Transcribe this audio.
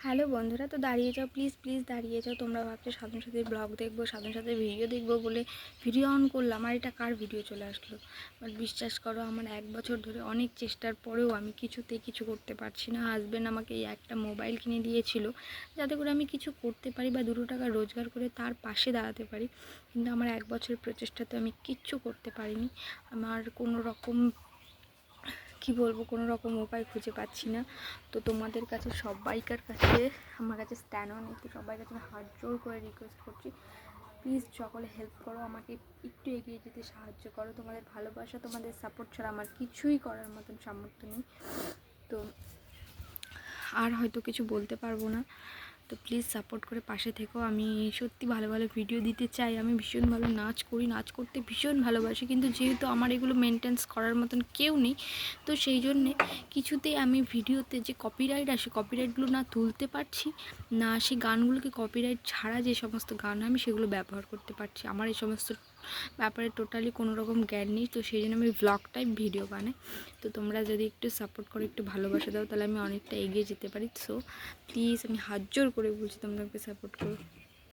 Hello বন্ধুরা, তো দাঁড়িয়ে যাও, প্লিজ প্লিজ দাঁড়িয়ে যাও। তোমরা ভাবছো সাধন সাথীর ব্লগ দেখবো, সাধন সাথীর ভিডিও দেখবো বলে ভিডিও অন করলাম, আর এটা কার ভিডিও চলে আসলো। বাট বিশ্বাস করো, আমার 1 বছর ধরে অনেক চেষ্টার পরেও আমি কিছুতেই কিছু করতে পারছি না। হাজব্যান্ড আমাকে এই একটা মোবাইল কিনে দিয়েছিল যাতে করে আমি কিছু করতে পারি বা 2 টাকা রোজগার করে তার পাশে দাঁড়াতে পারি, কিন্তু আমার 1 বছরের প্রচেষ্টাতে আমি কিচ্ছু করতে পারিনি। আমার কোনো রকম কী বলবো, কোনো রকম উপায় খুঁজে পাচ্ছি না। তো তোমাদের কাছে সবাইকার কাছে, আমার কাছে স্ট্যান্ডও নেই, তো সবাই কাছে আমি হাত জোর করে রিকোয়েস্ট করছি, প্লিজ সকলে হেল্প করো, আমাকে একটু এগিয়ে যেতে সাহায্য করো। তোমাদের ভালোবাসা, তোমাদের সাপোর্ট ছাড়া আমার কিছুই করার মতন সামর্থ্য নেই। তো আর হয়তো কিছু বলতে পারবো না, তো প্লিজ সাপোর্ট করে পাশে থেকো। আমি সত্যি ভালো ভালো ভিডিও দিতে চাই, আমি ভীষণ ভালো নাচ করি, নাচ করতে ভীষণ ভালোবাসি, কিন্তু যেহেতু আমার এগুলো মেনটেন্স করার মতন কেউ নেই, তো সেই জন্যে কিছুতেই আমি ভিডিওতে যে কপিরাইট আসে, কপিরাইটগুলো না তুলতে পারছি, না সেই গানগুলোকে কপিরাইট ছাড়া যে সমস্ত গান আমি সেগুলো ব্যবহার করতে পারছি। আমার এই সমস্ত ব্যাপারে টোটালি কোনো রকম জ্ঞান নেই, তো সেই জন্য আমি ব্লগ টাইপ ভিডিও বানাই। তো তোমরা যদি একটু সাপোর্ট করো, একটু ভালোবাসা দাও, তাহলে আমি অনেকটা এগিয়ে যেতে পারি। সো প্লিজ আমি হাত জোর করে বলছি, তোমরা একটু সাপোর্ট করো।